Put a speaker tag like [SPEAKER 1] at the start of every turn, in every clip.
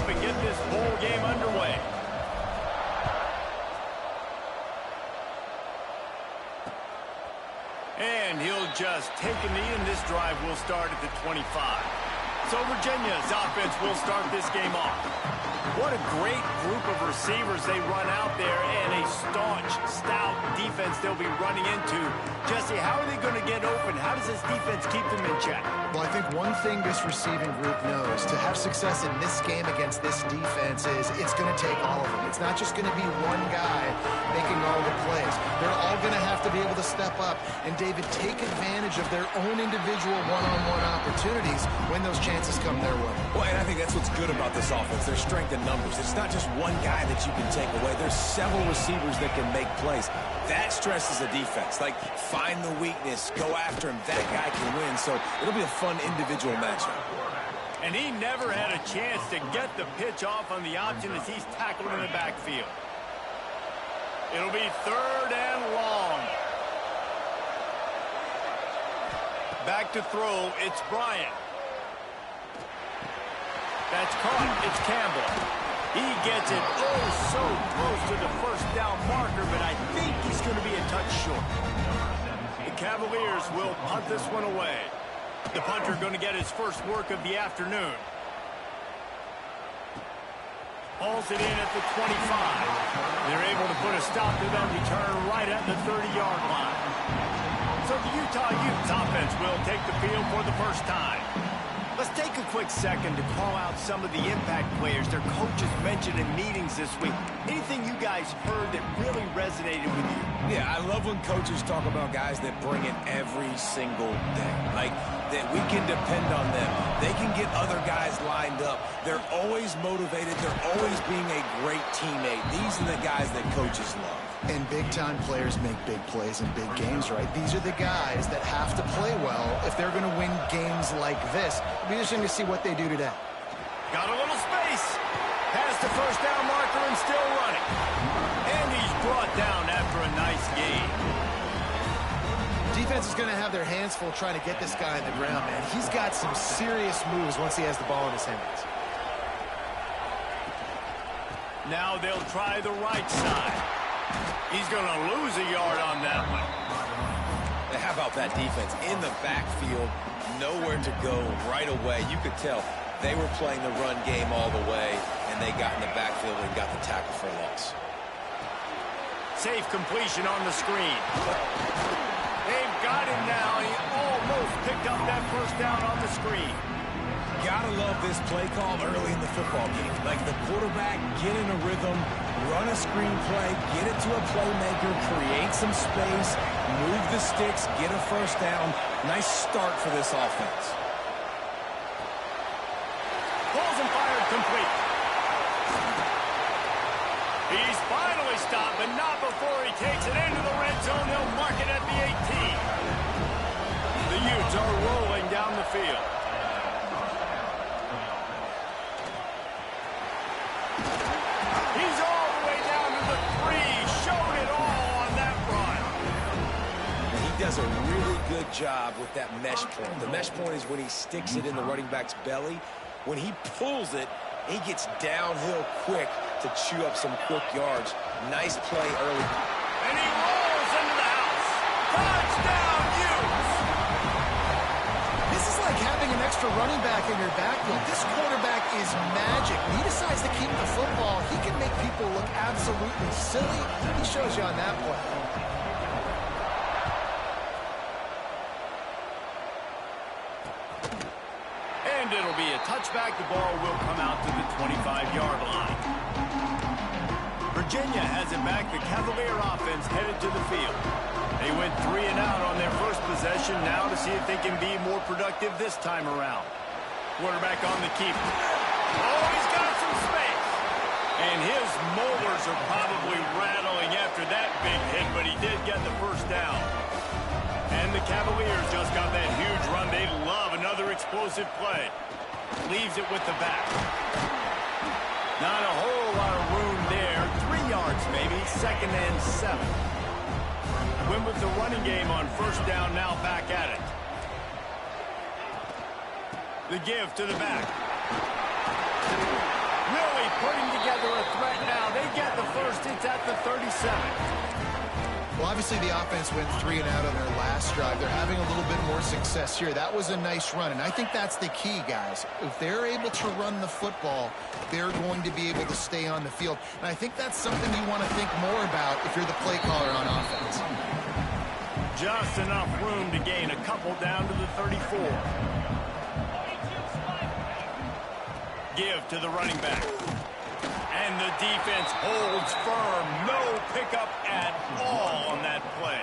[SPEAKER 1] up and get this bowl game underway. And he'll just take a knee, and this drive will start at the 25. So Virginia's offense will start this game off. What a great group of receivers they run out there, and a staunch, stout defense they'll be running into. Jesse, how are they going to get open? How does this defense keep them in check?
[SPEAKER 2] Well, I think one thing this receiving group knows, to have success in this game against this defense, is it's going to take all of them. It's not just going to be one guy making all the plays. They're all going to have to be able to step up and, David, take advantage of their own individual one-on-one opportunities when those chances come their way.
[SPEAKER 3] Well, and I think that's what's good about this offense, their strength in numbers. It's not just one guy that you can take away. There's several receivers that can make plays. That stresses the defense. Like, find the weakness, go after him. That guy can win, so it'll be a fun individual matchup.
[SPEAKER 1] And he never had a chance to get the pitch off on the option as he's tackled in the backfield. It'll be 3rd and long. Back to throw, it's Bryant. That's caught, it's Campbell. He gets it so close to the first down marker, but I think he's going to be a touch short. The Cavaliers will punt this one away. The punter going to get his first work of the afternoon. Hauls it in at the 25. They're able to put a stop to that return right at the 30-yard line. So the Utah Utes offense will take the field for the first time. Let's take a quick second to call out some of the impact players their coaches mentioned in meetings this week. Anything you guys heard that really resonated with you?
[SPEAKER 3] Yeah, I love when coaches talk about guys that bring it every single day. Like, that we can depend on them. They can get other guys lined up. They're always motivated. They're always being a great teammate. These are the guys that coaches love.
[SPEAKER 2] And big-time players make big plays in big games, right? These are the guys that have to play well if they're going to win games like this. It'll be interesting to see what they do today.
[SPEAKER 1] Got a little space. Past the first down marker and still running. And he's brought down after a nice gain.
[SPEAKER 2] Defense is going to have their hands full trying to get this guy on the ground, man. He's got some serious moves once he has the ball in his hands.
[SPEAKER 1] Now they'll try the right side. He's going to lose a yard on that one.
[SPEAKER 3] How about that defense in the backfield? Nowhere to go right away. You could tell they were playing the run game all the way, and they got in the backfield and got the tackle for a loss.
[SPEAKER 1] Safe completion on the screen. They've got him now. He almost picked up that first down on the screen.
[SPEAKER 3] Gotta love this play call early in the football game. Like, the quarterback, get in a rhythm, run a screen play, get it to a playmaker, create some space, move the sticks, get a first down. Nice start for this offense.
[SPEAKER 1] Pulls and fired complete. He's finally stopped, but not before he takes it into the red zone. They'll mark it at the 18. The Utes are rolling down the field. He's all the way down to the 3, showing it all on that run.
[SPEAKER 3] He does a really good job with that mesh point. The mesh point is when he sticks it in the running back's belly. When he pulls it, he gets downhill quick to chew up some quick yards. Nice play early.
[SPEAKER 1] And he rolls into the house. Touchdown, Utes!
[SPEAKER 2] This is like having an extra running back in your backfield. This quarterback is magic. When he decides to keep the football, he can make people look absolutely silly. He shows you on that play.
[SPEAKER 1] And it'll be a touchback. The ball will come out to the 25-yard line. Virginia has it back. The Cavalier offense headed to the field. They went 3 and out on their first possession. Now to see if they can be more productive this time around. Quarterback on the keeper. Oh, he's got some space. And his molars are probably rattling after that big hit, but he did get the first down. And the Cavaliers just got that huge run. They love another explosive play. Leaves it with the back. Not a whole lot of room there. 3 yards maybe. 2nd and 7. Win with the running game on first down, now back at it. The give to the back. it's at the 37.
[SPEAKER 2] Well, obviously the offense went 3 and out on their last drive. They're having a little bit more success here. That was a nice run, and I think that's the key, guys. If they're able to run the football, they're going to be able to stay on the field. And I think that's something you want to think more about if you're the play caller on offense.
[SPEAKER 1] Just enough room to gain a couple down to the 34. Give to the running back. And the defense holds firm. No pickup at all on that play.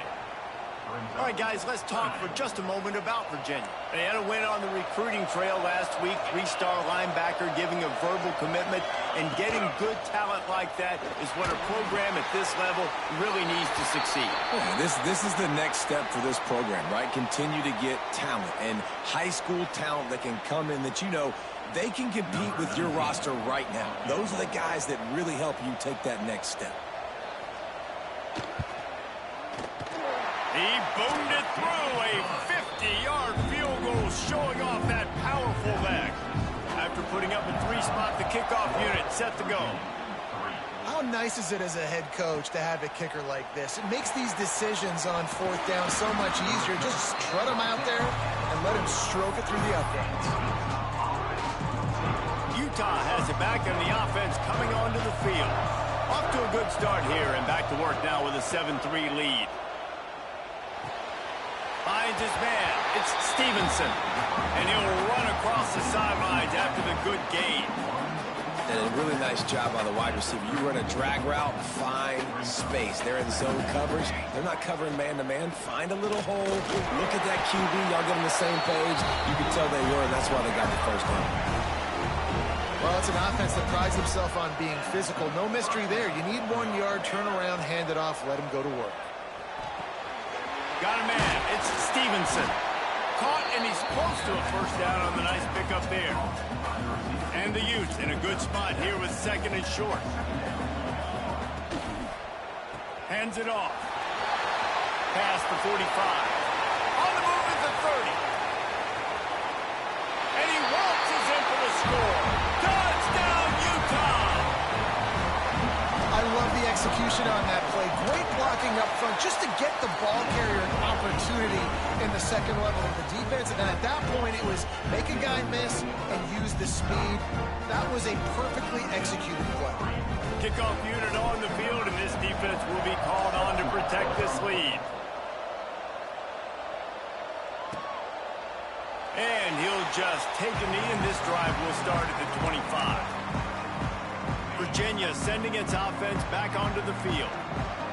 [SPEAKER 1] All right, guys, let's talk for just a moment about Virginia. They had a win on the recruiting trail last week. 3-star linebacker giving a verbal commitment, and getting good talent like that is what a program at this level really needs to succeed.
[SPEAKER 3] Yeah, this is the next step for this program, right? Continue to get talent, and high school talent that can come in that they can compete with your roster right now. Those are the guys that really help you take that next step.
[SPEAKER 1] He boomed it through. A 50-yard field goal showing off that powerful leg. After putting up a 3-spot, the kickoff unit set to go.
[SPEAKER 2] How nice is it as a head coach to have a kicker like this? It makes these decisions on 4th down so much easier. Just strut him out there and let him stroke it through the uprights.
[SPEAKER 1] Utah has it back, and the offense coming onto the field. Off to a good start here, and back to work now with a 7-3 lead. Finds his man. It's Stevenson. And he'll run across the sidelines after the good gain.
[SPEAKER 3] And a really nice job by the wide receiver. You run a drag route, find space. They're in zone coverage. They're not covering man-to-man. Find a little hole. Look at that QB. Y'all get on the same page. You can tell they were, and that's why they got the first down.
[SPEAKER 2] Well, it's an offense that prides himself on being physical. No mystery there. You need 1 yard, turn around, hand it off, let him go to work.
[SPEAKER 1] Got a man. It's Stevenson. Caught, and he's close to a first down on the nice pickup there. And the Utes in a good spot here with 2nd and short. Hands it off. Past the 45. On the move at the 30. And he waltzes in for the score. Touchdown, Utah!
[SPEAKER 2] I love the execution on that play. Great blocking up front just to get the ball carrier an opportunity in the second level of the defense. And then at that point, it was make a guy miss and use the speed. That was a perfectly executed play.
[SPEAKER 1] Kickoff unit on the field, and this defense will be called on to protect this lead. And he'll just take a knee, and this drive will start at the 25. Virginia sending its offense back onto the field.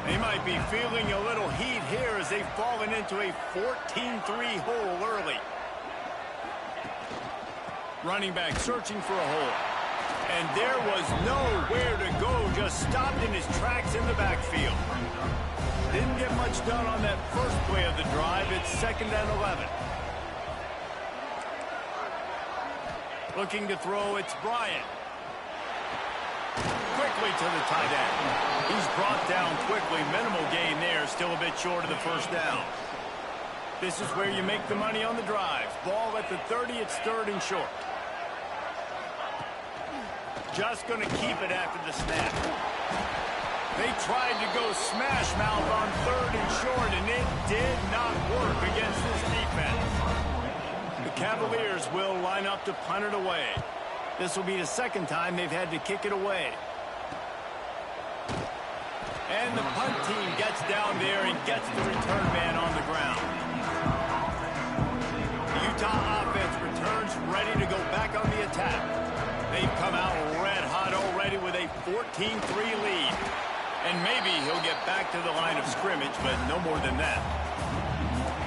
[SPEAKER 1] They might be feeling a little heat here as they've fallen into a 14-3 hole early. Running back searching for a hole. And there was nowhere to go, just stopped in his tracks in the backfield. Didn't get much done on that first play of the drive. It's 2nd and 11. Looking to throw, it's Bryant. Quickly to the tight end. He's brought down quickly. Minimal gain there. Still a bit short of the first down. This is where you make the money on the drive. Ball at the 30. It's 3rd and short. Just going to keep it after the snap. They tried to go smash mouth on 3rd and short, and it did not work against this defense. The Cavaliers will line up to punt it away. This will be the 2nd time they've had to kick it away. And the punt team gets down there and gets the return man on the ground. The Utah offense returns ready to go back on the attack. They've come out red hot already with a 14-3 lead. And maybe he'll get back to the line of scrimmage, but no more than that.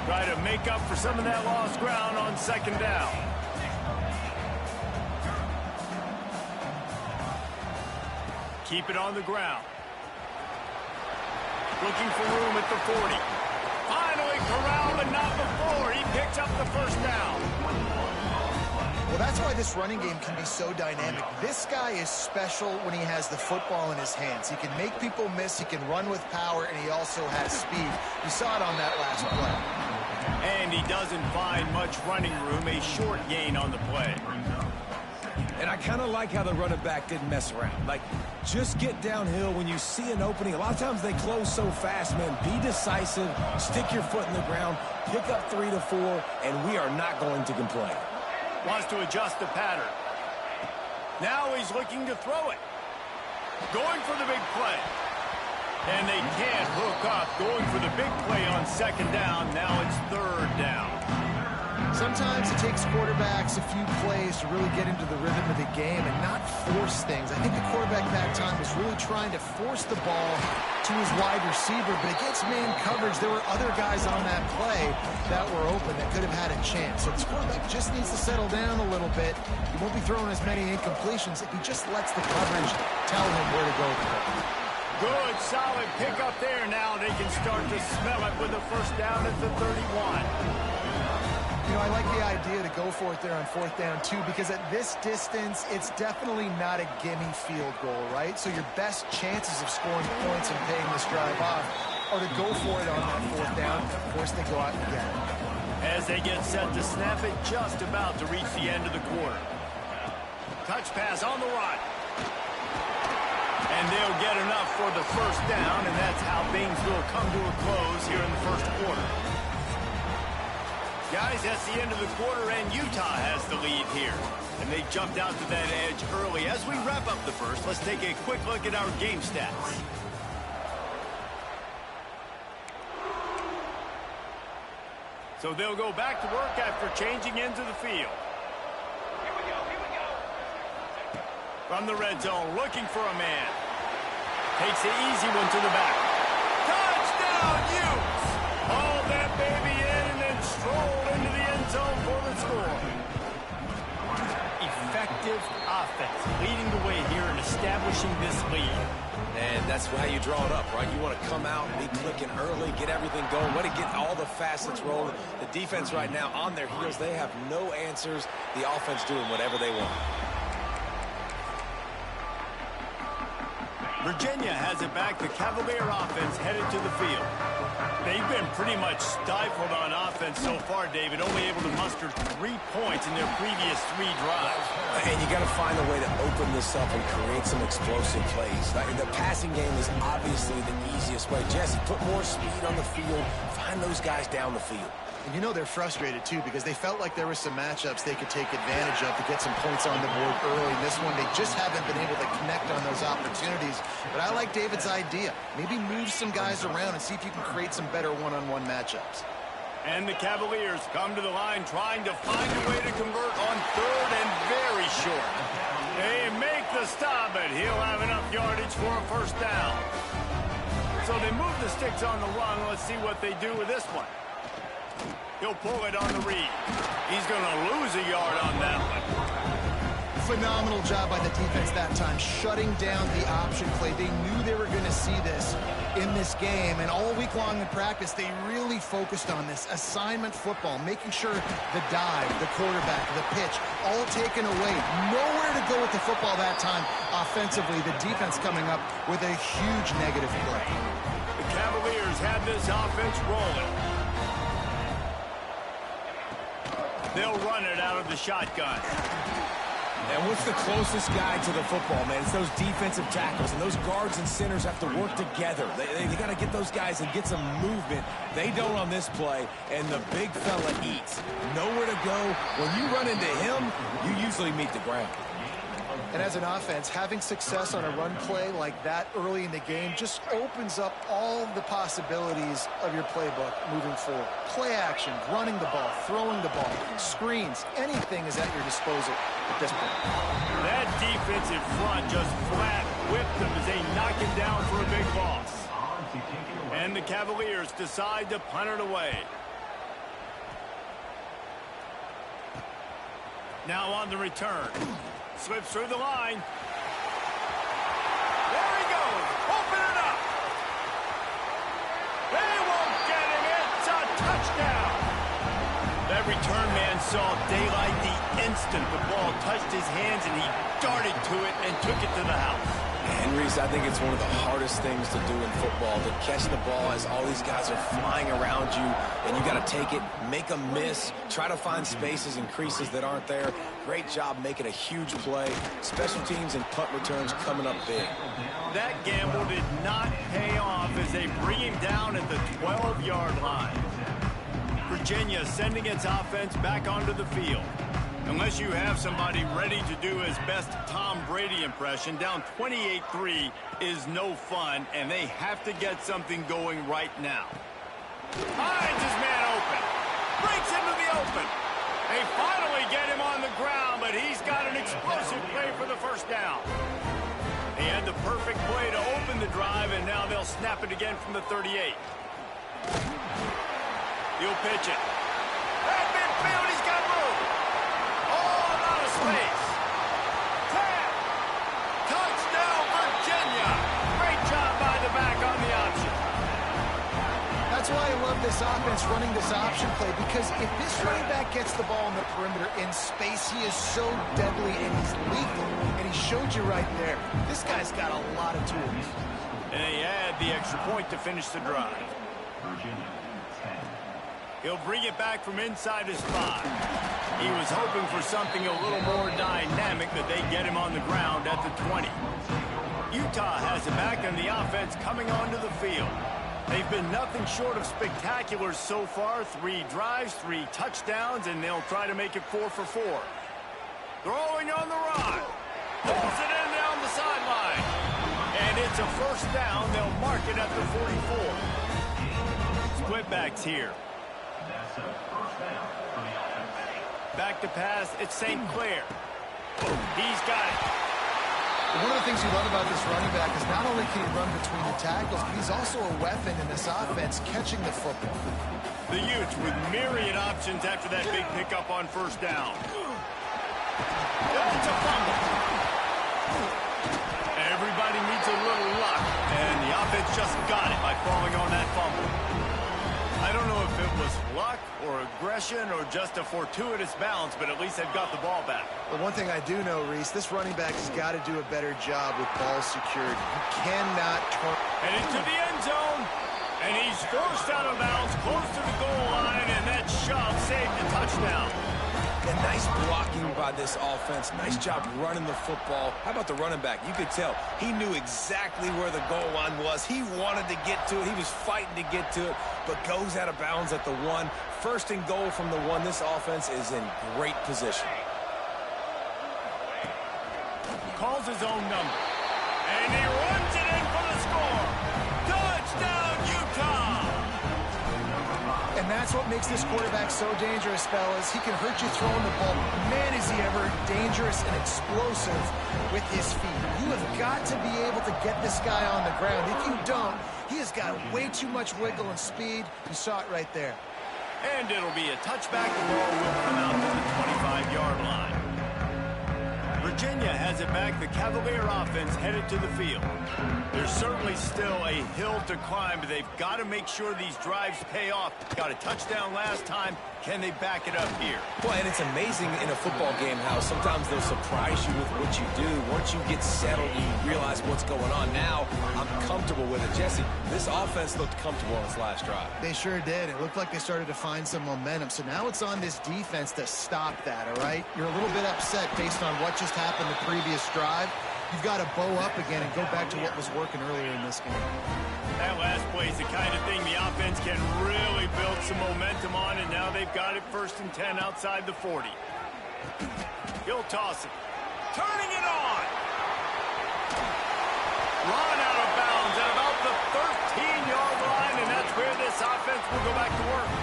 [SPEAKER 1] Try to make up for some of that lost ground on 2nd down. Keep it on the ground. Looking for room at the 40. Finally corralled, but not before. He picks up the first down.
[SPEAKER 2] Well, that's why this running game can be so dynamic. This guy is special when he has the football in his hands. He can make people miss, he can run with power, and he also has speed. You saw it on that last play.
[SPEAKER 1] And he doesn't find much running room, a short gain on the play.
[SPEAKER 3] And I kind of like how the running back didn't mess around. Like, just get downhill when you see an opening. A lot of times they close so fast, man. Be decisive, stick your foot in the ground, pick up 3 to 4, and we are not going to complain.
[SPEAKER 1] Wants to adjust the pattern. Now he's looking to throw it. Going for the big play. And they can't hook up. Going for the big play on second down. Now it's third down.
[SPEAKER 2] Sometimes it takes quarterbacks a few plays to really get into the rhythm of the game and not force things. I think the quarterback that time was really trying to force the ball to his wide receiver, but against man coverage, there were other guys on that play that were open that could have had a chance. So this quarterback just needs to settle down a little bit. He won't be throwing as many incompletions if he just lets the coverage tell him where to go with the ball.
[SPEAKER 1] Good, solid pickup there. Now they can start to smell it with a first down at the 31.
[SPEAKER 2] You know, I like the idea to go for it there on fourth down, too, because at this distance, it's definitely not a gimme field goal, right? So your best chances of scoring points and paying this drive off are to go for it on that fourth down. Of course, they go out and get it.
[SPEAKER 1] As they get set to snap it, just about to reach the end of the quarter. Touch pass on the run. And they'll get enough for the first down, and that's how things will come to a close here in the first quarter. Guys, that's the end of the quarter, and Utah has the lead here. And they jumped out to that edge early. As we wrap up the first, let's take a quick look at our game stats. So they'll go back to work after changing into the field. From the red zone, looking for a man. Takes the easy one to the back. Touchdown, Utes! Hauled that baby in and then strolled into the end zone for the score. Effective offense leading the way here and establishing this lead.
[SPEAKER 3] And that's how you draw it up, right? You want to come out, be clicking early, get everything going, want to get all the facets rolling. The defense right now on their heels, they have no answers. The offense doing whatever they want.
[SPEAKER 1] Virginia has it back. The Cavalier offense headed to the field. They've been pretty much stifled on offense so far, David, only able to muster 3 points in their previous 3 drives.
[SPEAKER 3] And you got to find a way to open this up and create some explosive plays. The passing game is obviously the easiest way. Jesse, put more speed on the field. Find those guys down the field.
[SPEAKER 2] And you know they're frustrated, too, because they felt like there were some matchups they could take advantage of to get some points on the board early. In this one, they just haven't been able to connect on those opportunities. But I like David's idea. Maybe move some guys around and see if you can create some better one-on-one matchups.
[SPEAKER 1] And the Cavaliers come to the line trying to find a way to convert on third and very short. They make the stop, but he'll have enough yardage for a first down. So they move the sticks on the run. Let's see what they do with this one. He'll pull it on the read. He's going to lose a yard on that one.
[SPEAKER 2] Phenomenal job by the defense that time, shutting down the option play. They knew they were going to see this in this game, and all week long in practice, they really focused on this assignment football, making sure the dive, the quarterback, the pitch, all taken away. Nowhere to go with the football that time offensively. The defense coming up with a huge negative play.
[SPEAKER 1] The Cavaliers have this offense rolling. They'll run it out of the shotgun.
[SPEAKER 3] And what's the closest guy to the football, man? It's those defensive tackles, and those guards and centers have to work together. They got to get those guys and get some movement. They don't on this play, and the big fella eats. Nowhere to go. When you run into him, you usually meet the ground.
[SPEAKER 2] And as an offense, having success on a run play like that early in the game just opens up all the possibilities of your playbook moving forward. Play action, running the ball, throwing the ball, screens, anything is at your disposal at this point.
[SPEAKER 1] That defensive front just flat whipped them as they knock him down for a big loss. And the Cavaliers decide to punt it away. Now on the return. Slips through the line. There he goes. Open it up. They won't get him. It's a touchdown. That return man offense saw daylight the instant the ball touched his hands, and he darted to it and took it to the house.
[SPEAKER 3] And Reese, I think it's one of the hardest things to do in football, to catch the ball as all these guys are flying around you, and you got to take it, make a miss, try to find spaces and creases that aren't there. Great job making a huge play. Special teams and punt returns coming up big.
[SPEAKER 1] That gamble did not pay off as they bring him down at the 12-yard line. Virginia sending its offense back onto the field. Unless you have somebody ready to do his best Tom Brady impression, down 28-3 is no fun, and they have to get something going right now. Finds his man open. Breaks into the open. They finally get him on the ground, but he's got an explosive play for the first down. He had the perfect play to open the drive, and now they'll snap it again from the 38. He'll pitch it. At midfield, he's got room. Oh, out of space. 10. Touchdown, Virginia. Great job by the back on the option.
[SPEAKER 2] That's why I love this offense running this option play, because if this running back gets the ball on the perimeter in space, he is so deadly and he's lethal. And he showed you right there. This guy's got a lot of tools.
[SPEAKER 1] And he had the extra point to finish the drive. He'll bring it back from inside his 5. He was hoping for something a little more dynamic, that they get him on the ground at the 20. Utah has it back on the offense coming onto the field. They've been nothing short of spectacular so far. 3 drives, 3 touchdowns, and they'll try to make it 4 for 4. Throwing on the run. Pulls it in down the sideline. And it's a first down. They'll mark it at the 44. Split backs here. Back to pass, it's St. Clair. He's got it.
[SPEAKER 2] One of the things you love about this running back is not only can he run between the tackles, but he's also a weapon in this offense catching the football.
[SPEAKER 1] The Utes with myriad options after that big pickup on first down. It's a fumble. Everybody needs a little luck, and the offense just got it by falling on that fumble. I don't know if it was luck or aggression or just a fortuitous bounce, but at least they've got the ball back.
[SPEAKER 2] But one thing I do know, Reese, this running back has got to do a better job with ball security. You cannot turn.
[SPEAKER 1] And into the end zone, and he's forced out of bounds close to the goal line, and that shove saved the touchdown.
[SPEAKER 3] And nice blocking by this offense. Nice job running the football. How about the running back? You could tell he knew exactly where the goal line was. He wanted to get to it. He was fighting to get to it, but goes out of bounds at the 1. First and goal from the 1. This offense is in great position.
[SPEAKER 1] Calls his own number. And he runs it in for the score. Touchdown, Utah!
[SPEAKER 2] And that's what makes this quarterback so dangerous, fellas. He can hurt you throwing the ball. Man, is he ever dangerous and explosive with his feet. You have got to be able to get this guy on the ground. If you don't, he has got way too much wiggle and speed. You saw it right there.
[SPEAKER 1] And it'll be a touchback. The ball will come out to the 25-yard line. Virginia has it back. The Cavalier offense headed to the field. There's certainly still a hill to climb, but they've got to make sure these drives pay off. Got a touchdown last time. Can they back it up here?
[SPEAKER 3] Well, and it's amazing in a football game how sometimes they'll surprise you with what you do. Once you get settled, you realize what's going on. Now, I'm comfortable with it. Jesse, this offense looked comfortable on its last drive.
[SPEAKER 2] They sure did. It looked like they started to find some momentum. So now it's on this defense to stop that, all right? You're a little bit upset based on what just happened the previous drive. You've got to bow up again and go back to what was working earlier in this game.
[SPEAKER 1] That last play is the kind of thing the offense can really build some momentum on, and now they've got it 1st and 10 outside the 40. He'll toss it. Turning it on. Run out of bounds at about the 13-yard line, and that's where this offense will go back to work.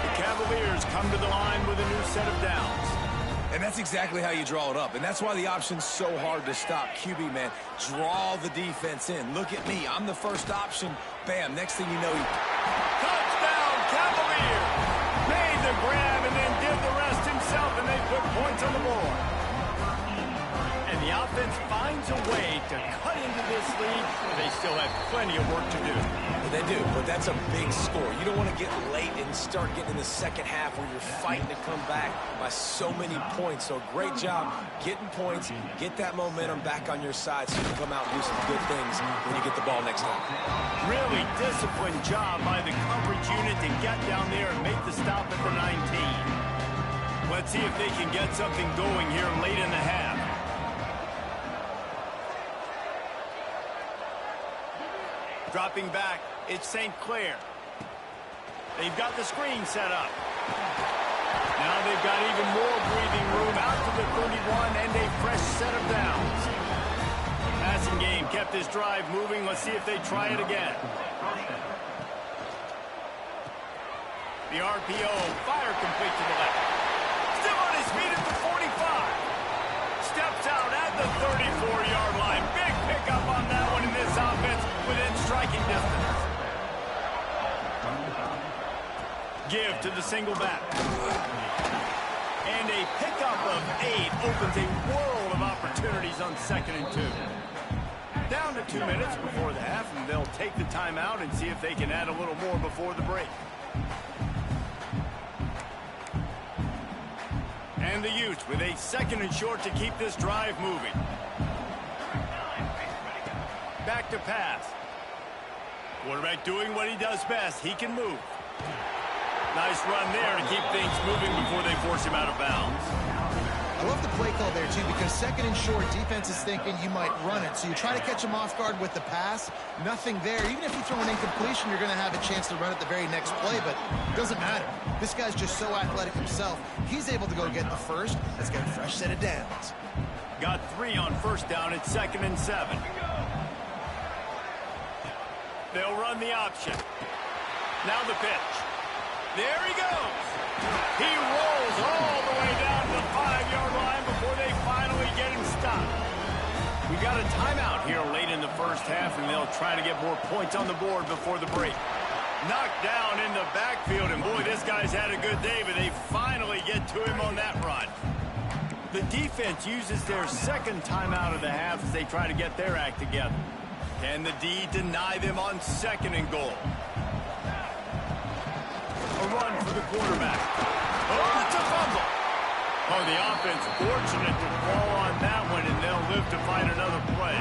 [SPEAKER 1] The Cavaliers come to the line with a new set of downs.
[SPEAKER 3] And that's exactly how you draw it up. And that's why the option's so hard to stop. QB, man, draw the defense in. Look at me. I'm the first option. Bam. Next thing you know,
[SPEAKER 1] touchdown, Cavaliers. Made the grab and then did the rest himself, and they put points on the board. And the offense finds a way to cut into this lead. They still have plenty of work to do.
[SPEAKER 3] They do, but that's a big score. You don't want to get late and start getting in the second half where you're fighting to come back by so many points. So great job getting points, get that momentum back on your side so you can come out and do some good things when you get the ball next time.
[SPEAKER 1] Really disciplined job by the coverage unit to get down there and make the stop at the 19. Let's see if they can get something going here late in the half. Dropping back, it's St. Clair. They've got the screen set up. Now they've got even more breathing room out to the 31 and a fresh set of downs. Passing game kept this drive moving. Let's see if they try it again. The RPO, fire complete to the left. Still on his feet at the 45. Steps out at the 34-yard line. Big pickup on that one in this offense within striking distance. Give to the single back. And a pickup of 8 opens a world of opportunities on 2nd and 2. Down to 2 minutes before the half, and they'll take the timeout and see if they can add a little more before the break. And the Utes with a 2nd and short to keep this drive moving. Back to pass. Quarterback doing what he does best. He can move. Nice run there to keep things moving before they force him out of bounds.
[SPEAKER 2] I love the play call there, too, because 2nd and short, defense is thinking you might run it. So you try to catch him off guard with the pass. Nothing there. Even if you throw an incompletion, you're going to have a chance to run it the very next play, but it doesn't matter. This guy's just so athletic himself. He's able to go get the first. Let's get a fresh set of downs.
[SPEAKER 1] Got 3 on 1st down at 2nd and 7. They'll run the option. Now the pitch. There he goes. He rolls all the way down to the 5-yard line before they finally get him stopped. We got a timeout here late in the first half, and they'll try to get more points on the board before the break. Knocked down in the backfield, and boy, this guy's had a good day, but they finally get to him on that run. The defense uses their 2nd timeout of the half as they try to get their act together. Can the D deny them on 2nd and goal? A run for the quarterback. Oh, it's a fumble. Oh, the offense fortunate to fall on that one, and they'll live to find another play.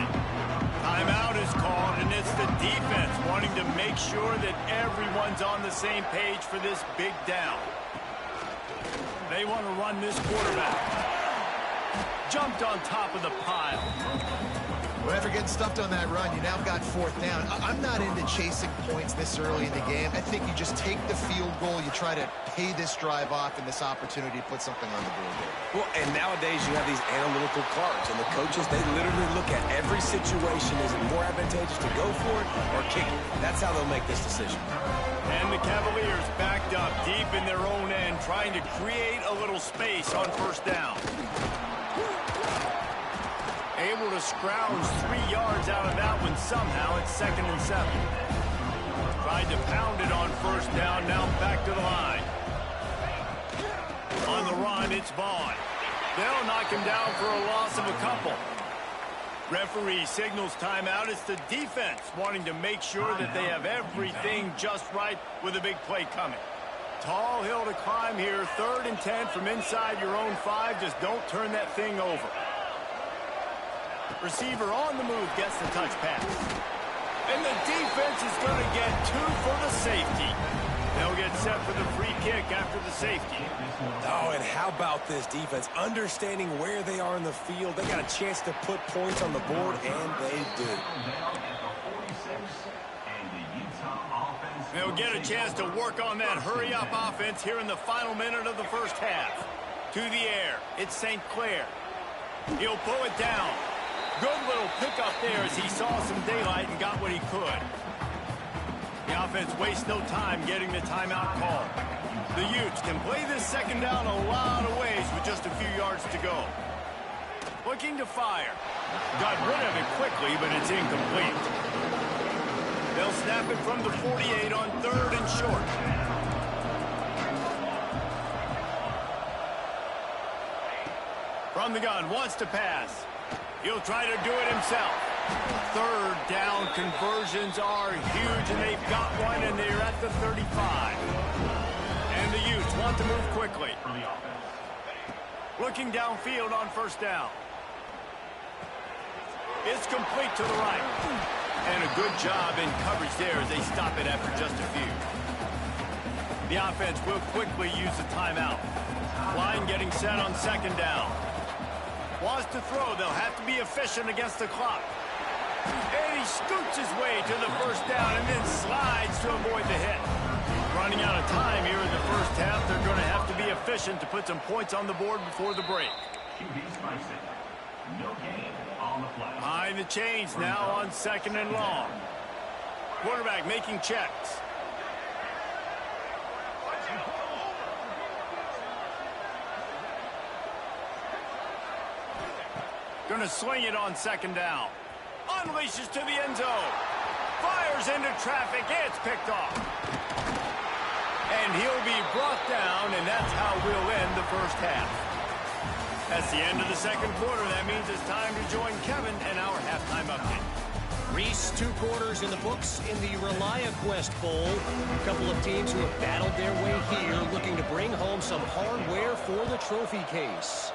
[SPEAKER 1] Timeout is called, and it's the defense wanting to make sure that everyone's on the same page for this big down. They want to run this quarterback. Jumped on top of the pile.
[SPEAKER 2] Well, after getting stuffed on that run, you now got 4th down. I'm not into chasing points this early in the game. I think you just take the field goal, you try to pay this drive off, and this opportunity to put something on the board there.
[SPEAKER 3] Well, and nowadays you have these analytical cards, and the coaches, they literally look at every situation. Is it more advantageous to go for it or kick it? That's how they'll make this decision.
[SPEAKER 1] And the Cavaliers backed up deep in their own end, trying to create a little space on 1st down. Able to scrounge 3 yards out of that one somehow at 2nd and 7. Tried to pound it on 1st down, now back to the line. On the run, it's Vaughn. They'll knock him down for a loss of a couple. Referee signals timeout. It's the defense wanting to make sure that they have everything just right with a big play coming. Tall hill to climb here. 3rd and 10 from inside your own 5. Just don't turn that thing over. Receiver on the move gets the touch pass. And the defense is going to get 2 for the safety. They'll get set for the free kick after the safety.
[SPEAKER 3] Oh, and how about this defense? Understanding where they are in the field. They got a chance to put points on the board, and they do.
[SPEAKER 1] They'll get a chance to work on that hurry-up offense here in the final minute of the first half. To the air, it's St. Clair. He'll pull it down. Good little pickup there as he saw some daylight and got what he could. The offense wastes no time getting the timeout call. The Utes can play this 2nd down a lot of ways with just a few yards to go. Looking to fire. Got rid of it quickly, but it's incomplete. They'll snap it from the 48 on 3rd and short. From the gun, wants to pass. He'll try to do it himself. Third down conversions are huge, and they've got one, and they're at the 35. And the Utes want to move quickly. Looking downfield on first down. It's complete to the right. And a good job in coverage there as they stop it after just a few. The offense will quickly use the timeout. Line getting set on second down. Wants to throw. They'll have to be efficient against the clock. And he scoots his way to the first down and then slides to avoid the hit. Running out of time here in the first half. They're going to have to be efficient to put some points on the board before the break. Behind the chains now on second and long. Quarterback making checks. Going to swing it on second down. Unleashes to the end zone. Fires into traffic. It's picked off. And he'll be brought down, and that's how we'll end the first half. That's the end of the second quarter. That means it's time to join Kevin and our halftime update.
[SPEAKER 4] Reese, 2 quarters in the books in the ReliaQuest Bowl. A couple of teams who have battled their way here, looking to bring home some hardware for the trophy case.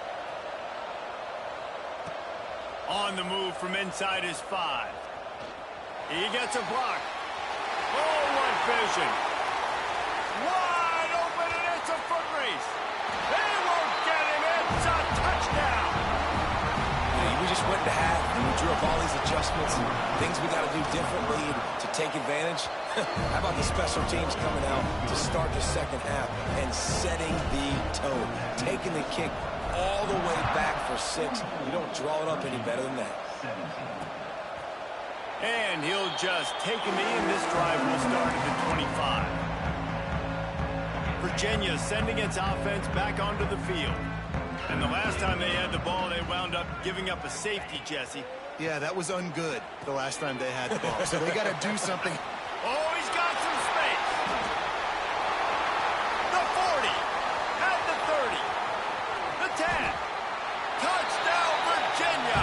[SPEAKER 1] On the move from inside his 5. He gets a block. Oh, what vision. Wide open, and it's a foot race. They won't get him. It's a touchdown.
[SPEAKER 3] Hey, we just went to half, and we drew up all these adjustments and things we got to do differently to take advantage. How about the special teams coming out to start the second half and setting the tone, taking the kick all the way back for 6. You don't draw it up any better than that.
[SPEAKER 1] And he'll just take a knee, and this drive will start at the 25. Virginia sending its offense back onto the field. And the last time they had the ball, they wound up giving up a safety, Jesse.
[SPEAKER 2] Yeah, that was ungood the last time they had the ball. So they got to do something.
[SPEAKER 1] Oh, he's got some space. The 40. At the 30. The 10. Touchdown, Virginia.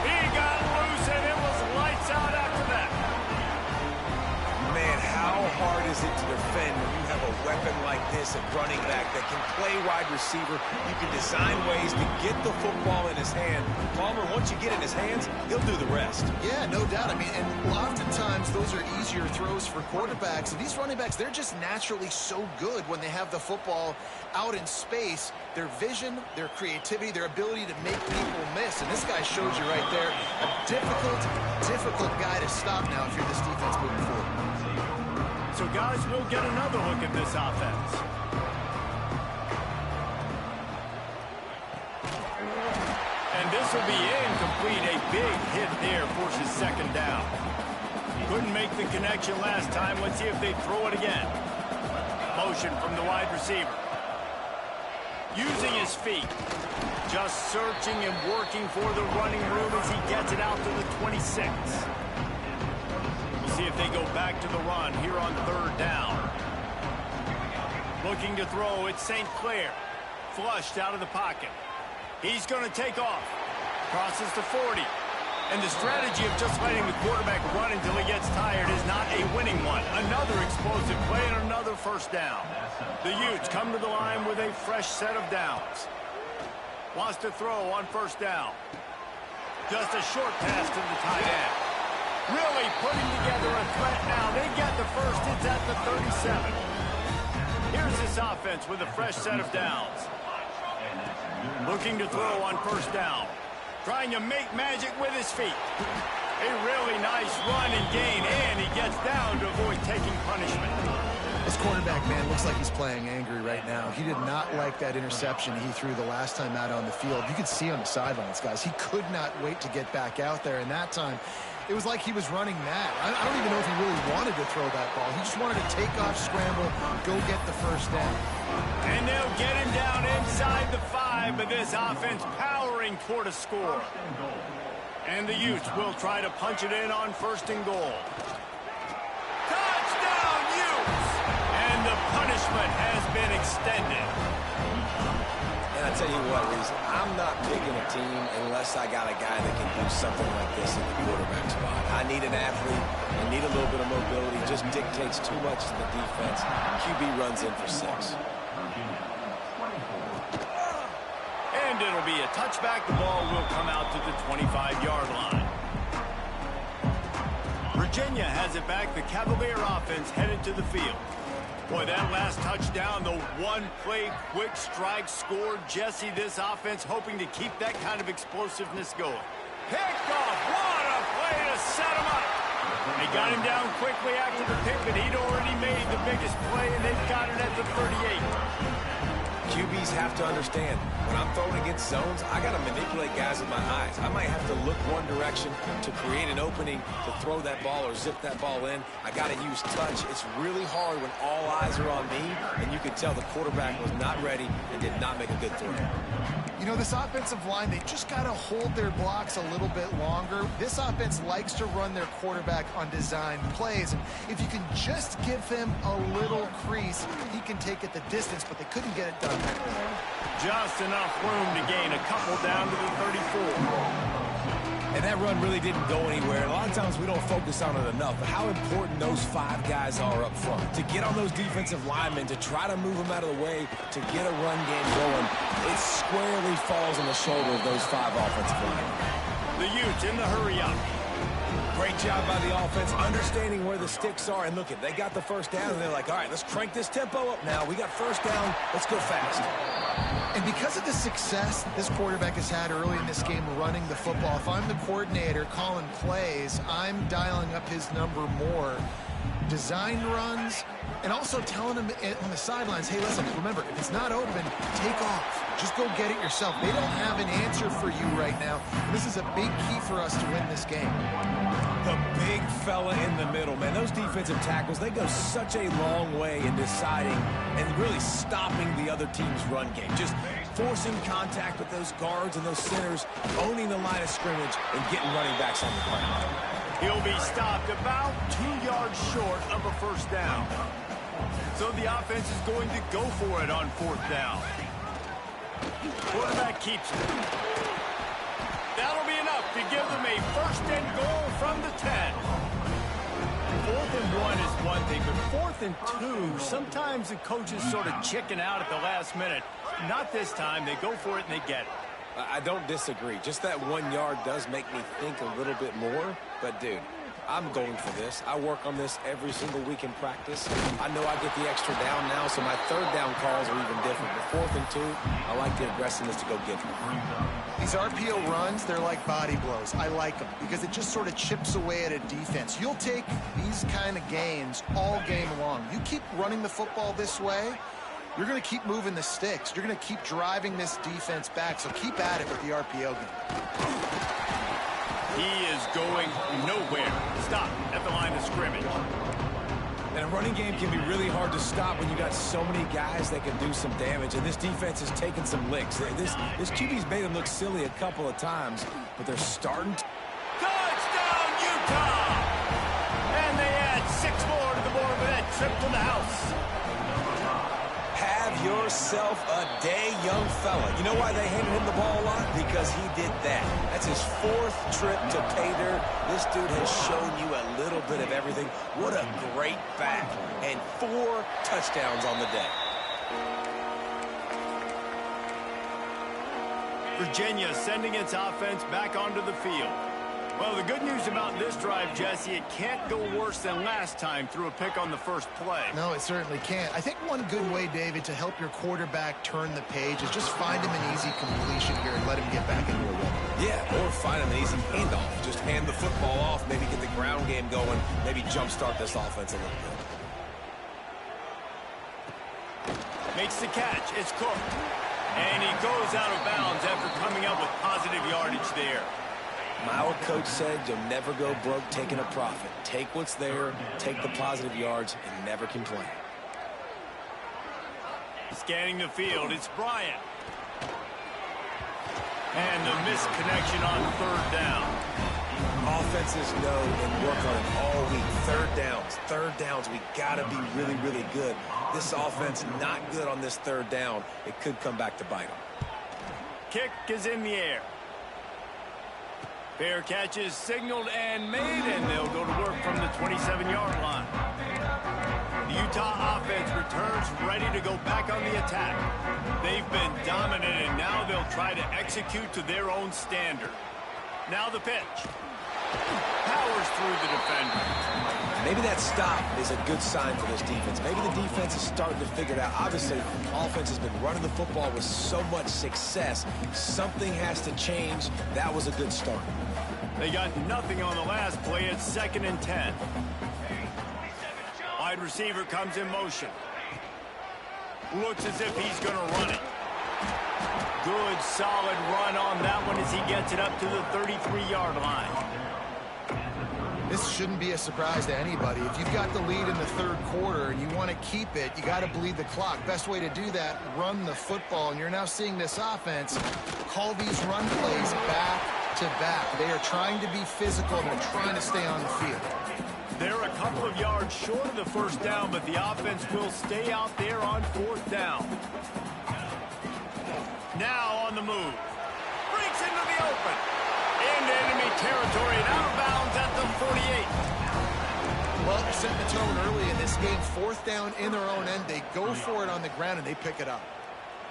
[SPEAKER 1] He got loose, and it was lights out after that.
[SPEAKER 3] Man, how hard is it to defend when you have a weapon like this at running back that can play wide receiver? You can design ways to get the football in his hand. Palmer, once you get it in his hands, he'll do the rest.
[SPEAKER 2] Yeah, no doubt. I mean, and oftentimes those are easier throws for quarterbacks. And these running backs, they're just naturally so good when they have the football out in space. Their vision, their creativity, their ability to make people miss. And this guy shows you right there a difficult guy to stop now if you're this defense moving forward.
[SPEAKER 1] So, guys, we'll get another look at this offense. And this will be incomplete. A big hit there forces second down. Couldn't make the connection last time. Let's see if they throw it again. Motion from the wide receiver. Using his feet. Just searching and working for the running room as he gets it out to the 26. See if they go back to the run here on third down. Looking to throw, it's St. Clair. Flushed out of the pocket. He's going to take off. Crosses the 40. And the strategy of just letting the quarterback run until he gets tired is not a winning one. Another explosive play and another first down. The Utes come to the line with a fresh set of downs. Wants to throw on first down. Just a short pass to the tight end. Really putting together a threat now. They get the first. It's at the 37. Here's this offense with a fresh set of downs. Looking to throw on first down. Trying to make magic with his feet. A really nice run and gain, and he gets down to avoid taking punishment.
[SPEAKER 2] This cornerback, man, looks like he's playing angry right now. He did not like that interception he threw the last time out on the field. You could see on the sidelines, guys. He could not wait to get back out there, and that time it was like he was running mad. I don't even know if he really wanted to throw that ball. He just wanted to take off, scramble, go get the first down.
[SPEAKER 1] And they'll get him down inside the 5, but this offense powering toward a score. And the Utes will try to punch it in on first and goal. Touchdown, Utes! And the punishment has been extended.
[SPEAKER 3] And I tell you what, Reese, I'm not picking a team unless I got a guy that can do something like this in the quarterback spot. I need an athlete. I need a little bit of mobility. Just dictates too much to the defense. QB runs in for 6.
[SPEAKER 1] And it'll be a touchback. The ball will come out to the 25-yard line. Virginia has it back. The Cavalier offense headed to the field. Boy, that last touchdown, the one-play quick strike scored. Jesse, this offense hoping to keep that kind of explosiveness going. Picked off. What a play to set him up. They got him down quickly after the pick, but he'd already made the biggest play, and they've got it at the 38.
[SPEAKER 3] QBs have to understand, when I'm throwing against zones, I got to manipulate guys with my eyes. I might have to look one direction to create an opening to throw that ball or zip that ball in. I got to use touch. It's really hard when all eyes are on me, and you can tell the quarterback was not ready and did not make a good throw.
[SPEAKER 2] You know, this offensive line, they just got to hold their blocks a little bit longer. This offense likes to run their quarterback on design plays, and if you can just give him a little crease, he can take it the distance, but they couldn't get it done.
[SPEAKER 1] Just enough room to gain a couple down to the 34.
[SPEAKER 3] And that run really didn't go anywhere. A lot of times we don't focus on it enough, but how important those 5 guys are up front. To get on those defensive linemen, to try to move them out of the way, to get a run game going, it squarely falls on the shoulder of those 5 offensive linemen.
[SPEAKER 1] The Utes in the hurry up.
[SPEAKER 3] Great job by the offense, understanding where the sticks are. And look, they got the first down, and they're like, all right, let's crank this tempo up now. We got first down. Let's go fast.
[SPEAKER 2] And because of the success this quarterback has had early in this game running the football, if I'm the coordinator calling plays, I'm dialing up his number more. Designed runs, and also telling him on the sidelines, hey, listen, remember, if it's not open, take off. Just go get it yourself. They don't have an answer for you right now. This is a big key for us to win this game.
[SPEAKER 3] The big fella in the middle, man. Those defensive tackles, they go such a long way in deciding and really stopping the other team's run game. Just forcing contact with those guards and those centers, owning the line of scrimmage, and getting running backs on the ground.
[SPEAKER 1] He'll be stopped about 2 yards short of a first down. So the offense is going to go for it on 4th down. Quarterback keeps it. That'll be enough to give them a 1st and goal from the 10. 4th and 1 is one thing, but 4th and 2, sometimes the coaches sort of chicken out at the last minute. Not this time. They go for it and they get it.
[SPEAKER 3] I don't disagree. Just that 1 yard does make me think a little bit more. But, dude, I'm going for this. I work on this every single week in practice. I know I get the extra down now, so my 3rd down calls are even different. But 4th and 2, I like the aggressiveness to go get them.
[SPEAKER 2] These RPO runs, they're like body blows. I like them because it just sort of chips away at a defense. You'll take these kind of gains all game long. You keep running the football this way, you're going to keep moving the sticks. You're going to keep driving this defense back, so keep at it with the RPO game.
[SPEAKER 1] He is going nowhere. Stop at the line of scrimmage.
[SPEAKER 3] And a running game can be really hard to stop when you got so many guys that can do some damage. And this defense is taking some licks. This QB's made them look silly a couple of times, but they're starting to...
[SPEAKER 1] Touchdown, Utah! And they add 6 more to the board with that trip to the house.
[SPEAKER 3] Have yourself a day, young fella. You know why they handed him the ball a lot? Because he did that. That's his 4th trip to pay dirt. This dude has shown you a little bit of everything. What a great back. And 4 touchdowns on the day.
[SPEAKER 1] Virginia sending its offense back onto the field. Well, the good news about this drive, Jesse, it can't go worse than last time through a pick on the first play.
[SPEAKER 2] No, it certainly can't. I think one good way, David, to help your quarterback turn the page is just find him an easy completion here and let him get back into a rhythm.
[SPEAKER 3] Yeah, or find him an easy handoff. Just hand the football off, maybe get the ground game going, maybe jumpstart this offense a little bit.
[SPEAKER 1] Makes the catch. It's Cook. And he goes out of bounds after coming up with positive yardage there.
[SPEAKER 3] My old coach said you'll never go broke taking a profit. Take what's there, take the positive yards, and never complain.
[SPEAKER 1] Scanning the field, it's Bryant. And the misconnection on 3rd down.
[SPEAKER 3] Offenses know and work on it all week. Third downs, we got to be really, really good. This offense not good on this 3rd down. It could come back to bite them.
[SPEAKER 1] kick is in the air. Fair catch is signaled and made, and they'll go to work from the 27-yard line. The Utah offense returns ready to go back on the attack. They've been dominant, and now they'll try to execute to their own standard. Now the pitch. Powers through the defender.
[SPEAKER 3] Maybe that stop is a good sign for this defense. Maybe the defense is starting to figure it out. Obviously, offense has been running the football with so much success. Something has to change. That was a good start.
[SPEAKER 1] They got nothing on the last play. It's 2nd and 10. Wide receiver comes in motion. Looks as if he's going to run it. Good, solid run on that one as he gets it up to the 33-yard line.
[SPEAKER 2] This shouldn't be a surprise to anybody. If you've got the lead in the third quarter and you want to keep it, you got to bleed the clock. Best way to do that, run the football. And you're now seeing this offense call these run plays back to back. They are trying to be physical and they're trying to stay on the field.
[SPEAKER 1] They're a couple of yards short of the first down, but the offense will stay out there on 4th down. Now on the move. Breaks into the open. Into enemy territory and out of bounds at the 48.
[SPEAKER 2] Well, setting the tone early in this game. 4th down in their own end. They go for it on the ground and they pick it up.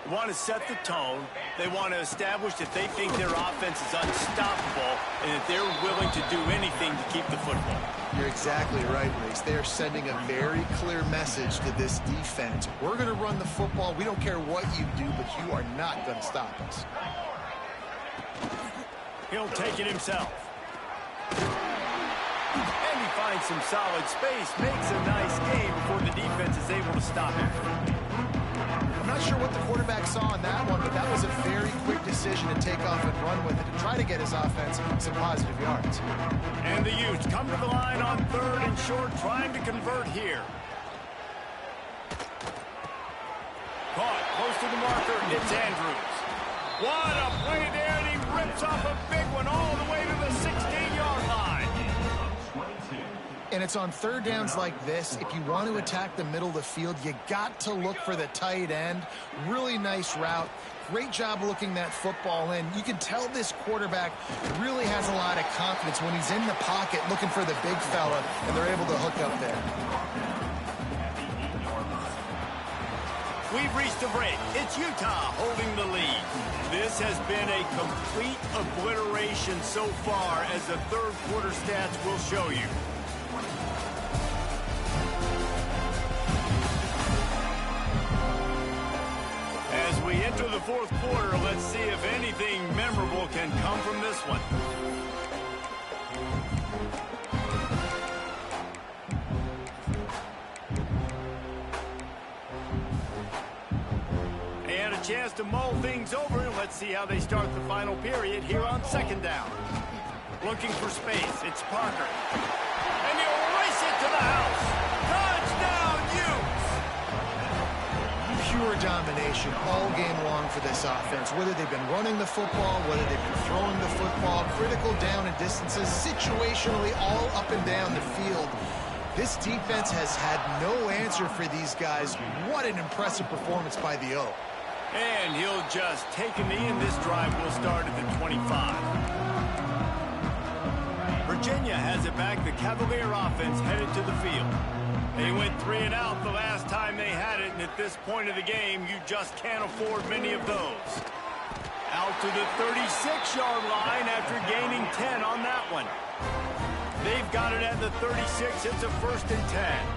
[SPEAKER 1] They want to set the tone. They want to establish that they think their offense is unstoppable and that they're willing to do anything to keep the football.
[SPEAKER 2] You're exactly right, Reese. They are sending a very clear message to this defense. We're going to run the football. We don't care what you do, but you are not going to stop us.
[SPEAKER 1] He'll take it himself. And he finds some solid space, makes a nice game before the defense is able to stop him.
[SPEAKER 2] I'm not sure what the quarterback saw on that one, but that was a very quick decision to take off and run with it to try to get his offense some positive yards.
[SPEAKER 1] And the Utes come to the line on 3rd and short, trying to convert here. Caught close to the marker. It's Andrews. What a play there, and he rips off a big one all the way to the 16-yard line.
[SPEAKER 2] And it's on 3rd downs like this. If you want to attack the middle of the field, you got to look for the tight end. Really nice route. Great job looking that football in. You can tell this quarterback really has a lot of confidence when he's in the pocket looking for the big fella, and they're able to hook up there.
[SPEAKER 1] We've reached a break. It's Utah holding the lead. This has been a complete obliteration so far, as the third quarter stats will show you. As we enter the fourth quarter, let's see if anything memorable can come from this one. And a chance to mull things over, and let's see how they start the final period here on 2nd down. Looking for space, it's Parker. And he'll race it to the house. Touchdown, Utes!
[SPEAKER 2] Pure domination all game long for this offense. Whether they've been running the football, whether they've been throwing the football, critical down and distances, situationally all up and down the field. This defense has had no answer for these guys. What an impressive performance by the O.
[SPEAKER 1] And he'll just take a knee, and this drive will start at the 25. Virginia has it back. The Cavalier offense headed to the field. They went 3 and out the last time they had it, and at this point of the game, you just can't afford many of those. Out to the 36-yard line after gaining 10 on that one. They've got it at the 36. It's a 1st and 10.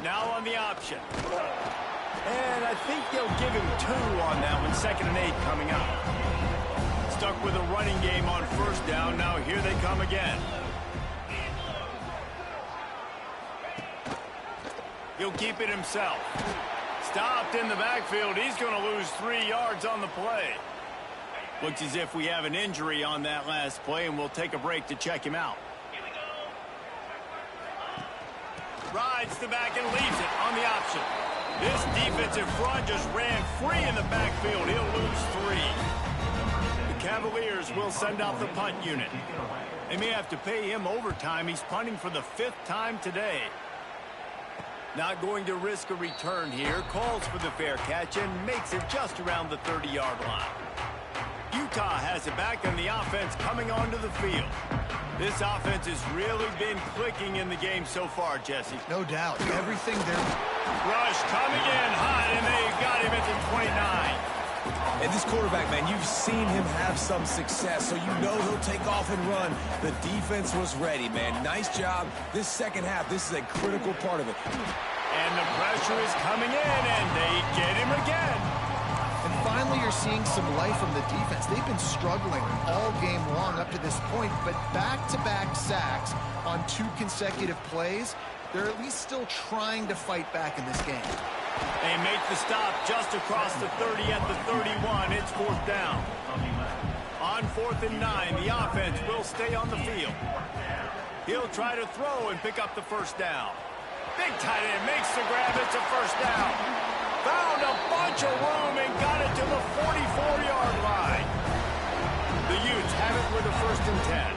[SPEAKER 1] Now on the option. And I think they'll give him 2 on that one. 2nd and 8 coming up. Stuck with a running game on 1st down. Now here they come again. He'll keep it himself. Stopped in the backfield. He's going to lose 3 yards on the play. Looks as if we have an injury on that last play, and we'll take a break to check him out. Rides the back and leaves it on the option. This defensive front just ran free in the backfield. He'll lose 3. The Cavaliers will send out the punt unit. They may have to pay him overtime. He's punting for the 5th time today. Not going to risk a return here. Calls for the fair catch and makes it just around the 30-yard line. Utah has it back on the offense coming onto the field. This offense has really been clicking in the game so far, Jesse.
[SPEAKER 2] No doubt. Everything there.
[SPEAKER 1] Rush coming in hot, and they got him at the 29.
[SPEAKER 3] And this quarterback, man, you've seen him have some success, so you know he'll take off and run. The defense was ready, man. Nice job. This second half, this is a critical part of it.
[SPEAKER 1] And the pressure is coming in, and they get him again.
[SPEAKER 2] And finally, you're seeing some life from the defense. They've been struggling all game long up to this point, but back-to-back sacks on 2 consecutive plays, they're at least still trying to fight back in this game.
[SPEAKER 1] They make the stop just across the 30 at the 31. It's 4th down. On 4th and 9, the offense will stay on the field. He'll try to throw and pick up the 1st down. Big tight end makes the grab. It's a 1st down. Found a bunch of room and got it to the 44-yard line. The Utes have it with a 1st and 10.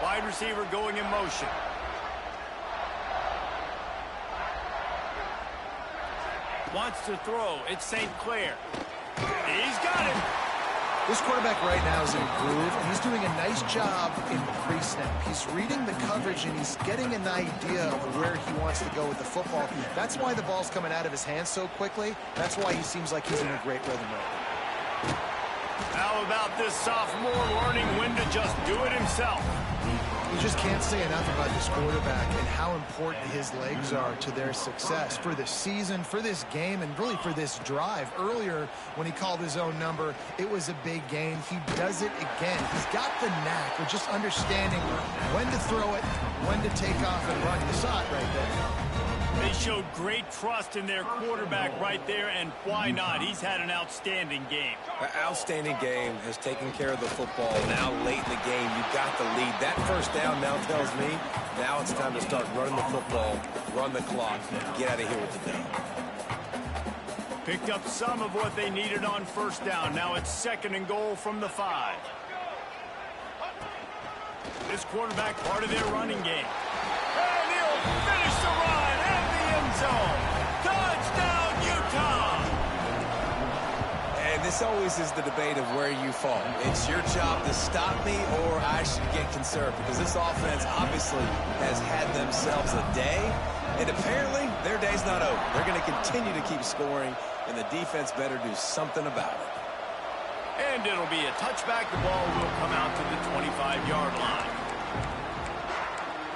[SPEAKER 1] Wide receiver going in motion. Wants to throw. It's St. Clair. He's got it.
[SPEAKER 2] This quarterback right now is in a groove, and he's doing a nice job in pre-snap. He's reading the coverage, and he's getting an idea of where he wants to go with the football. That's why the ball's coming out of his hands so quickly. That's why he seems like he's in a great rhythm right now.
[SPEAKER 1] How about this sophomore learning when to just do it himself?
[SPEAKER 2] You just can't say enough about this quarterback and how important his legs are to their success for this season, for this game, and really for this drive. Earlier, when he called his own number, it was a big gain. He does it again. He's got the knack of just understanding when to throw it, when to take off and run. You saw it right there.
[SPEAKER 1] They showed great trust in their quarterback right there, and why not? He's had an outstanding game.
[SPEAKER 3] An outstanding game, has taken care of the football. Now late in the game, you got the lead. That 1st down now tells me now it's time to start running the football, run the clock, get out of here with the day.
[SPEAKER 1] Picked up some of what they needed on 1st down. Now it's 2nd and goal from the 5. This quarterback part of their running game. And he'll finish the run and the end zone. Touchdown, Utah!
[SPEAKER 3] And this always is the debate of where you fall. It's your job to stop me, or I should get conserved, because this offense obviously has had themselves a day, and apparently their day's not over. They're going to continue to keep scoring, and the defense better do something about it.
[SPEAKER 1] And it'll be a touchback. The ball will come out to the 25-yard line.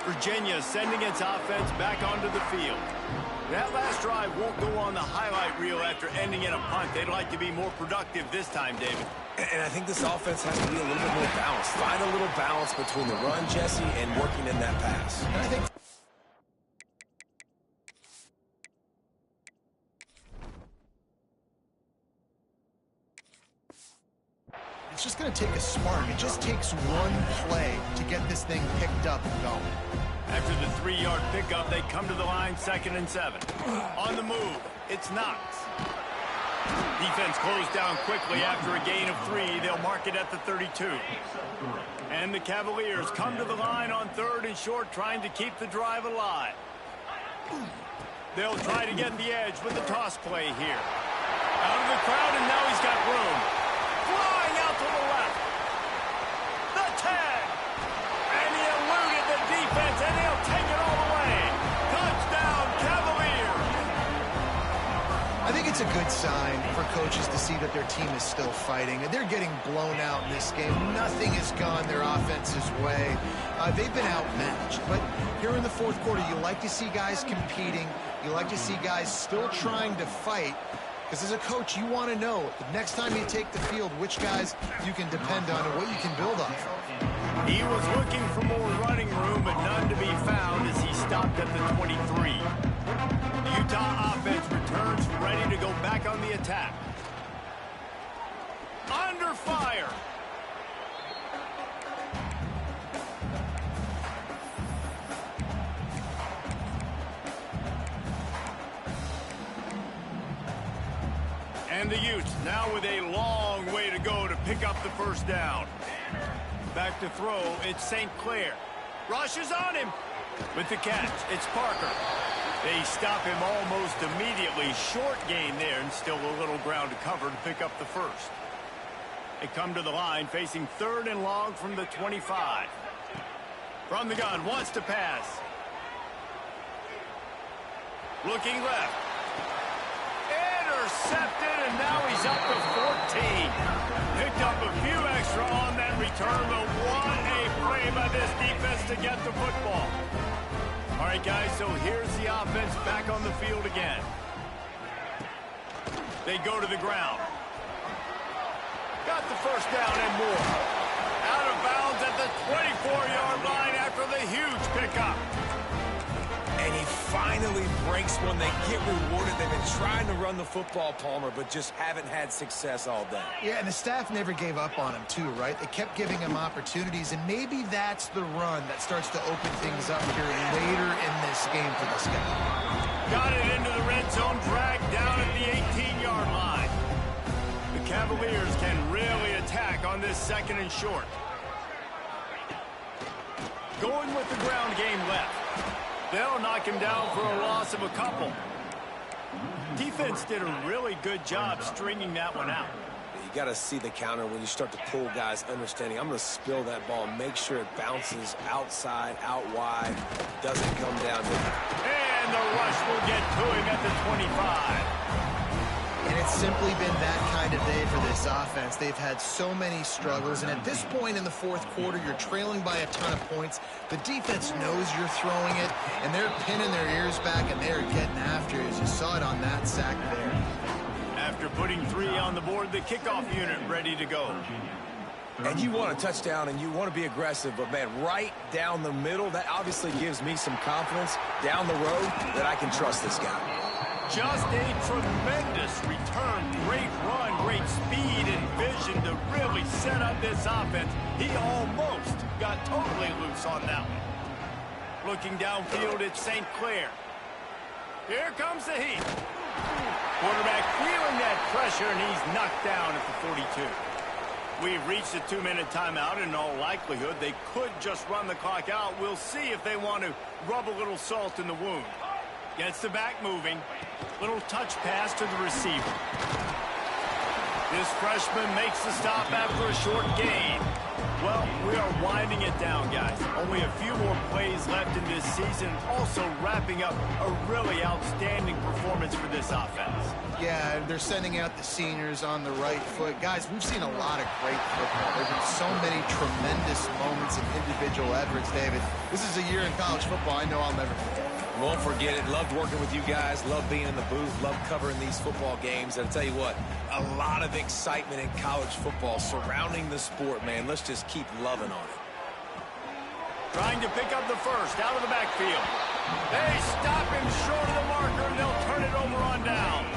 [SPEAKER 1] Virginia sending its offense back onto the field. That last drive won't go on the highlight reel after ending in a punt. They'd like to be more productive this time, David.
[SPEAKER 3] And I think this offense has to be a little bit more balanced. Find a little balance between the run, Jesse, and working in that pass.
[SPEAKER 2] And I think it's just going to take a spark. It just takes one play to get this thing picked up and going.
[SPEAKER 1] After the 3-yard pickup, they come to the line 2nd and 7. On the move, it's Knox. Defense closed down quickly after a gain of 3. They'll mark it at the 32. And the Cavaliers come to the line on 3rd and short, trying to keep the drive alive. They'll try to get the edge with the toss play here. Out of the crowd, and now he's got room. Flying out to the left. The 10. And he eluded the defense, and he'll take it all the way. Touchdown, Cavaliers.
[SPEAKER 2] I think it's a good sign for coaches to see that their team is still fighting. They're getting blown out in this game. Nothing has gone their offense's way. They've been outmatched. But here in the 4th quarter, you like to see guys competing. You like to see guys still trying to fight. Because as a coach, you want to know the next time you take the field, which guys you can depend on and what you can build off of.
[SPEAKER 1] He was looking for more running room, but none to be found as he stopped at the 23. The Utah offense returns ready to go back on the attack. Under fire. And the Utes now with a long way to go to pick up the 1st down. Back to throw, it's St. Clair. Rushes on him. With the catch, it's Parker. They stop him almost immediately. Short gain there, and still a little ground to cover to pick up the first. They come to the line, facing 3rd and long from the 25. From the gun, wants to pass. Looking left. Intercepted, and now he's up to 14. Picked up a few extra on that return, but what a play by this defense to get the football. All right, guys, so here's the offense back on the field again. They go to the ground. Got the first down and more. Out of bounds at the 24-yard line after the huge pickup.
[SPEAKER 3] And he finally breaks one. They get rewarded. They've been trying to run the football, Palmer, but just haven't had success all day.
[SPEAKER 2] Yeah, and the staff never gave up on him, too, right? They kept giving him opportunities, and maybe that's the run that starts to open things up here later in this game for this guy.
[SPEAKER 1] Got it into the red zone, dragged down at the 18-yard line. The Cavaliers can really attack on this 2nd and short. Going with the ground game left. They'll knock him down for a loss of a couple. Defense did a really good job stringing that one out.
[SPEAKER 3] You got to see the counter when you start to pull guys understanding. I'm going to spill that ball, make sure it bounces outside, out wide, doesn't come down.
[SPEAKER 1] And the rush will get to him at the 25.
[SPEAKER 2] And it's simply been that kind of day for this offense. They've had so many struggles, and at this point in the 4th quarter, you're trailing by a ton of points. The defense knows you're throwing it, and they're pinning their ears back, and they're getting after it, as you saw it on that sack there.
[SPEAKER 1] After putting 3 on the board, the kickoff unit ready to go.
[SPEAKER 3] And you want a touchdown, and you want to be aggressive, but, man, right down the middle, that obviously gives me some confidence down the road that I can trust this guy.
[SPEAKER 1] Just a tremendous return. Great run, great speed and vision to really set up this offense. He almost got totally loose on that one. Looking downfield at St. Clair. Here comes the heat. Quarterback feeling that pressure, and he's knocked down at the 42. We've reached a 2-minute timeout. In all likelihood, they could just run the clock out. We'll see if they want to rub a little salt in the wound. Gets the back moving. Little touch pass to the receiver. This freshman makes the stop after a short gain. Well, we are winding it down, guys. Only a few more plays left in this season. Also wrapping up a really outstanding performance for this offense.
[SPEAKER 2] Yeah, they're sending out the seniors on the right foot. Guys, we've seen a lot of great football. There have been so many tremendous moments and individual efforts, David. This is a year in college football I know I'll never forget.
[SPEAKER 3] Won't forget it. Loved working with you guys. Loved being in the booth. Loved covering these football games. And I'll tell you what, a lot of excitement in college football surrounding the sport, man. Let's just keep loving on it.
[SPEAKER 1] Trying to pick up the first out of the backfield. They stop him short of the marker, and they'll turn it over on downs.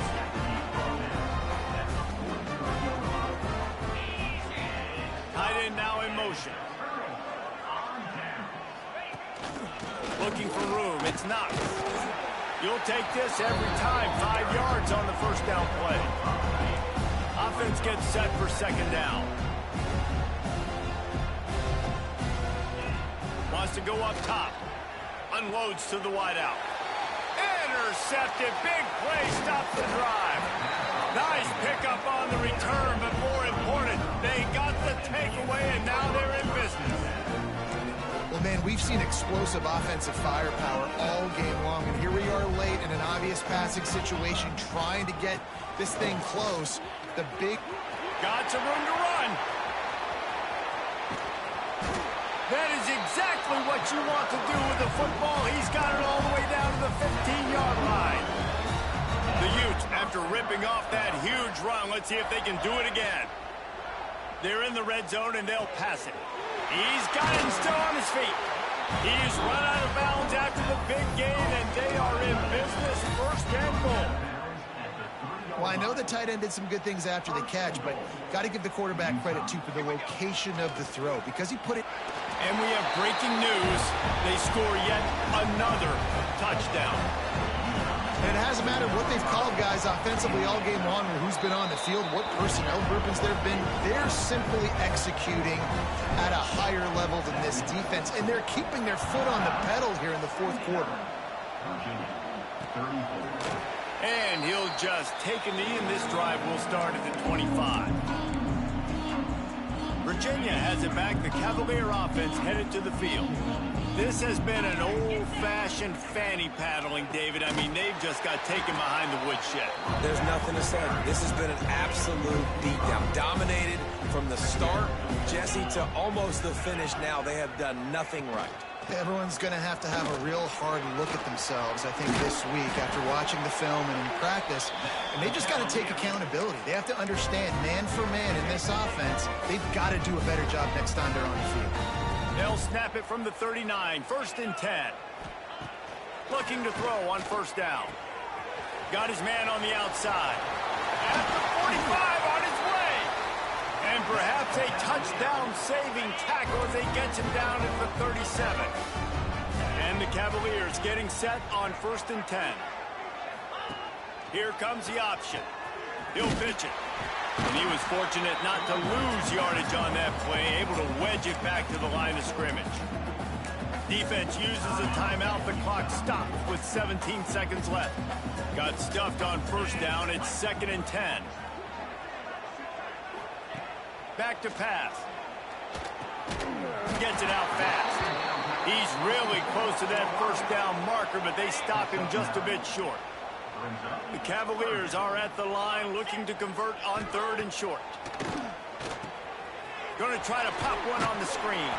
[SPEAKER 1] Tight end now in motion. Looking for room. It's not. You'll take this every time. 5 yards on the first down play. Offense gets set for 2nd down. Wants to go up top. Unloads to the wideout. Intercepted. Big play. Stops the drive. Nice pickup on the return, but more important, they got the takeaway, and now they're in business.
[SPEAKER 2] Well, man, we've seen explosive offensive firepower all game long, and here we are late in an obvious passing situation trying to get this thing close. The big...
[SPEAKER 1] Got some room to run. That is exactly what you want to do with the football. He's got it all the way down to the 15-yard line. The Utes, after ripping off that huge run, let's see if they can do it again. They're in the red zone, and they'll pass it. He's got it still on his feet. He's run out of bounds after the big gain, and they are in business. 1st and goal.
[SPEAKER 2] Well, I know the tight end did some good things after the catch, but got to give the quarterback credit, too, for the location of the throw, because he put it...
[SPEAKER 1] And we have breaking news. They score yet another touchdown.
[SPEAKER 2] And it hasn't mattered what they've called guys offensively all game long or who's been on the field, what personnel groupings there have been. They're simply executing at a higher level than this defense, and they're keeping their foot on the pedal here in the fourth quarter.
[SPEAKER 1] And he'll just take a knee, and this drive will start at the 25. Virginia has it back. The Cavalier offense headed to the field. This has been an old-fashioned fanny paddling, David. I mean, they've just got taken behind the woodshed.
[SPEAKER 3] There's nothing to say. This has been an absolute beatdown. Dominated from the start, Jesse, to almost the finish now. They have done nothing right.
[SPEAKER 2] Everyone's going to have a real hard look at themselves, I think, this week after watching the film and in practice. And they just got to take accountability. They have to understand, man for man in this offense, they've got to do a better job next time they're on the field.
[SPEAKER 1] They'll snap it from the 39, 1st and 10. Looking to throw on 1st down. Got his man on the outside. At the 45, on his way. And perhaps a touchdown-saving tackle as they get him down at the 37. And the Cavaliers getting set on 1st and 10. Here comes the option. He'll pitch it. And he was fortunate not to lose yardage on that play, able to wedge it back to the line of scrimmage. Defense uses a timeout. The clock stops with 17 seconds left. Got stuffed on 1st down. It's 2nd and 10. Back to pass. Gets it out fast. He's really close to that 1st down marker, but they stop him just a bit short. The Cavaliers are at the line looking to convert on 3rd and short. Going to try to pop one on the screen.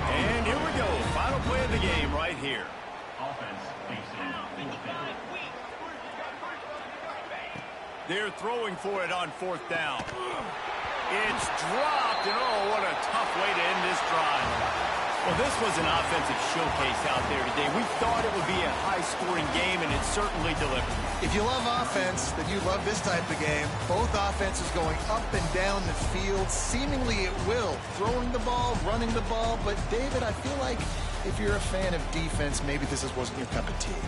[SPEAKER 1] And here we go. Final play of the game right here. They're throwing for it on 4th down. It's dropped, and oh, what a tough way to end this drive. Well, this was an offensive showcase out there today. We thought it would be a high-scoring game, and it certainly delivered.
[SPEAKER 2] If you love offense, then you love this type of game. Both offenses going up and down the field, seemingly at will. Throwing the ball, running the ball. But, David, I feel like if you're a fan of defense, maybe this wasn't your cup of tea.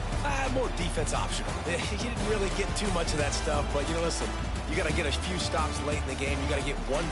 [SPEAKER 3] More defense optional. You didn't really get too much of that stuff, but, listen, you got to get a few stops late in the game. You got to get one.